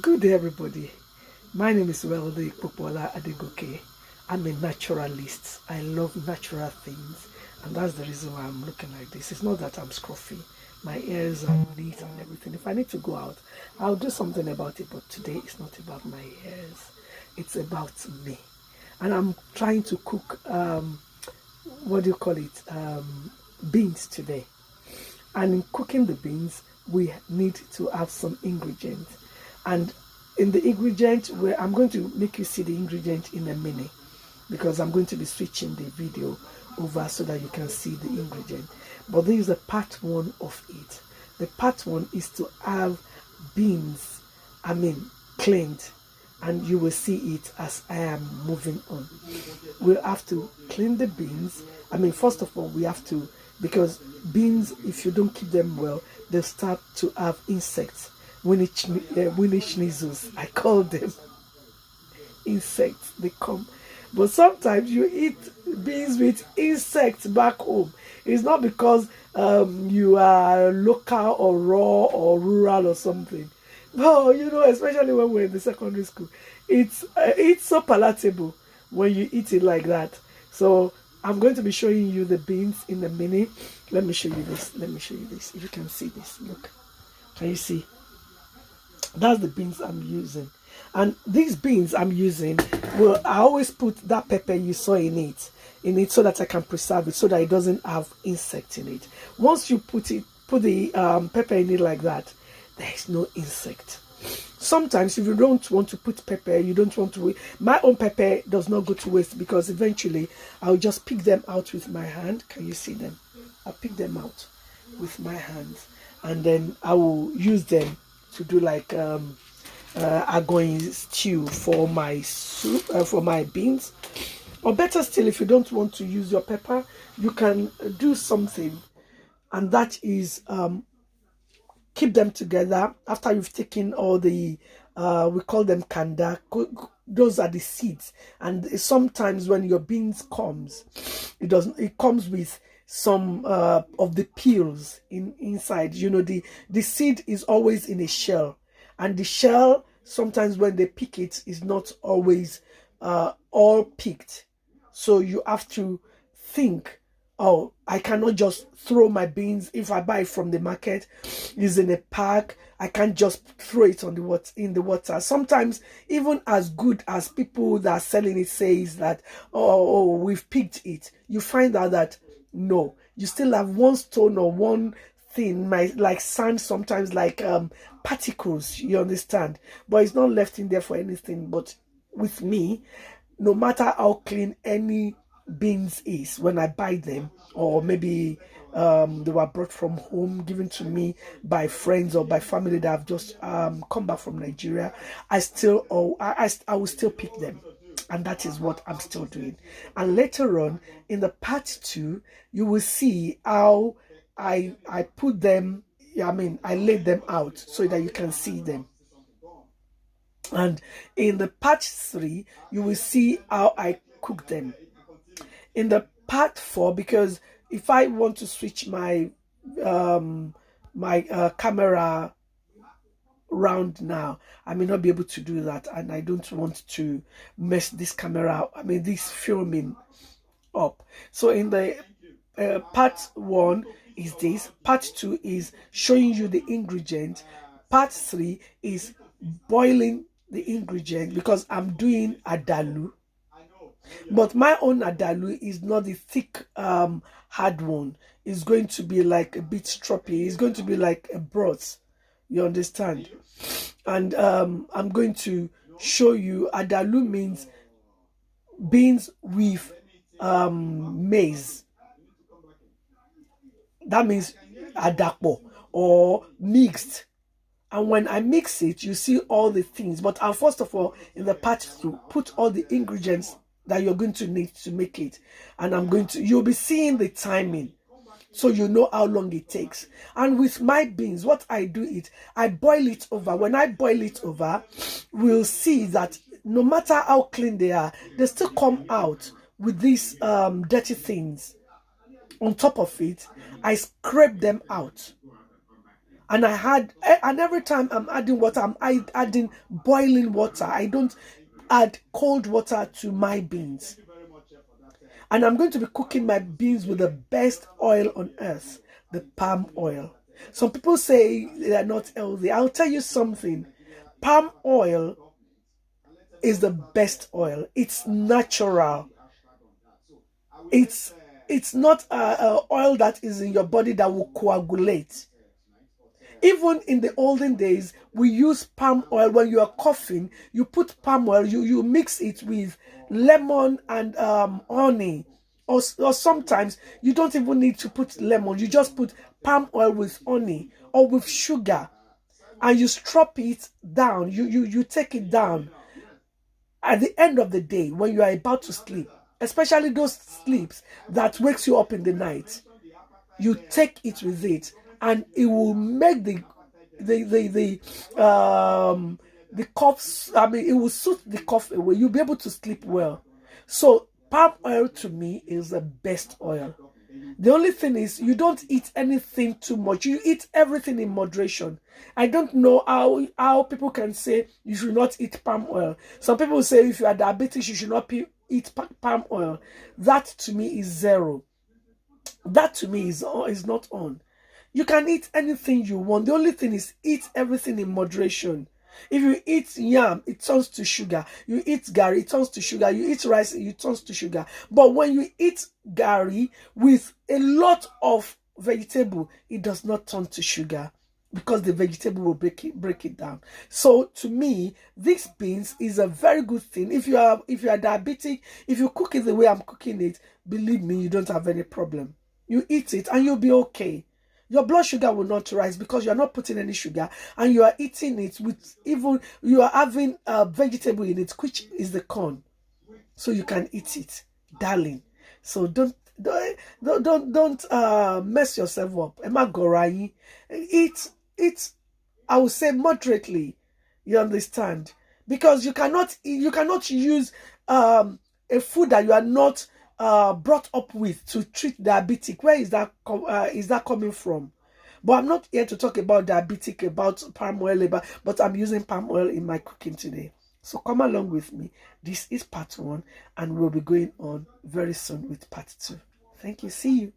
Good day, everybody. My name is Popoola-Adegoke. I'm a naturalist. I love natural things, and that's the reason why I'm looking like this. It's not that I'm scruffy. My ears are neat and everything. If I need to go out, I'll do something about it, but today it's not about my ears. It's about me. And I'm trying to cook, beans today. And in cooking the beans, we need to have some ingredients. And in the ingredient, where I'm going to make you see the ingredient in a minute, because I'm going to be switching the video over so that you can see the ingredient. But this is the part one of it. The part one is to have beans, cleaned, and you will see it as I am moving on. We'll have to clean the beans. First of all, we have to, because beans, if you don't keep them well, they'll start to have insects. Winnie sneezels, I call them insects. They come, but sometimes you eat beans with insects back home. It's not because you are local or raw or rural or something. No, especially when we're in the secondary school, it's so palatable when you eat it like that. So I'm going to be showing you the beans in a minute. Let me show you this. If you can see this, look. Can you see? That's the beans I'm using. And these beans I'm using, I always put that pepper you saw in it so that I can preserve it, so that it doesn't have insect in it. Once you put the pepper in it like that, there is no insect. Sometimes if you don't want to put pepper, you don't want to, my own pepper does not go to waste, because eventually I'll just pick them out with my hand. Can you see them? I'll pick them out with my hands, and then I will use them to do like agoin stew for my soup, for my beans. Or better still, if you don't want to use your pepper, you can do something, and that is keep them together after you've taken all the we call them kanda. Those are the seeds, and sometimes when your beans comes, it comes with some of the peels inside. The seed is always in a shell, and the shell, sometimes when they pick it, is not always all picked. So you have to think, oh, I cannot just throw my beans. If I buy from the market, it's in a pack, I can't just throw it on in the water. Sometimes, even as good as people that are selling it says that, oh, we've picked it, you find out that no, you still have one stone or one thing, like sand, sometimes like particles, you understand? But it's not left in there for anything. But with me, no matter how clean any beans is, when I buy them, or maybe they were brought from home, given to me by friends or by family that have just come back from Nigeria, I will still pick them. And that is what I'm still doing. And later on in the part 2, you will see how I put them, I laid them out so that you can see them. And in the part 3, you will see how I cook them. In the part 4, because if I want to switch my camera round now, I may not be able to do that, and I don't want to mess this camera, this filming up. So in the part 1 is this, part 2 is showing you the ingredient, part 3 is boiling the ingredient, because I'm doing adalu. But my own adalu is not the thick hard one. It's going to be like a bit stroppy. It's going to be like a broth, you understand? And I'm going to show you, adalu means beans with maize. That means adapo, or mixed. And when I mix it, you see all the things. But I'll first of all, in the part 2, put all the ingredients that you're going to need to make it. And you'll be seeing the timing, so you know how long it takes. And with my beans, what I do is I boil it over. When I boil it over, we'll see that no matter how clean they are, they still come out with these dirty things. On top of it, I scrape them out. And and every time I'm adding water, I'm adding boiling water. I don't add cold water to my beans. And I'm going to be cooking my beans with the best oil on earth, the palm oil. Some people say they are not healthy. I'll tell you something. Palm oil is the best oil. It's natural. It's not a oil that is in your body that will coagulate. Even in the olden days, we use palm oil. When you are coughing, you put palm oil, you mix it with lemon and honey. Or sometimes you don't even need to put lemon. You just put palm oil with honey or with sugar. And you strop it down. You take it down. At the end of the day, when you are about to sleep, especially those sleeps that wakes you up in the night, you take it with it. And it will make the coughs. I mean, it will suit the cough away. You'll be able to sleep well. So palm oil to me is the best oil. The only thing is you don't eat anything too much. You eat everything in moderation. I don't know how people can say you should not eat palm oil. Some people say if you are diabetic, you should not eat palm oil. That to me is zero. That to me is not on. You can eat anything you want. The only thing is eat everything in moderation. If you eat yam, it turns to sugar. You eat gari, it turns to sugar. You eat rice, it turns to sugar. But when you eat gari with a lot of vegetable, it does not turn to sugar because the vegetable will break it down. So to me, these beans is a very good thing. If you are diabetic, if you cook it the way I'm cooking it, believe me, you don't have any problem. You eat it and you'll be okay. Your blood sugar will not rise because you are not putting any sugar and you are eating it with you are having a vegetable in it, which is the corn. So you can eat it, darling. So don't mess yourself up. Emma Gorai. Eat, I would say moderately. You understand? Because you cannot use a food that you are not brought up with to treat diabetic. Where is that coming from? But I'm not here to talk about diabetic, about palm oil, but I'm using palm oil in my cooking today. So come along with me. This is part 1 and we'll be going on very soon with part 2. Thank you. See you.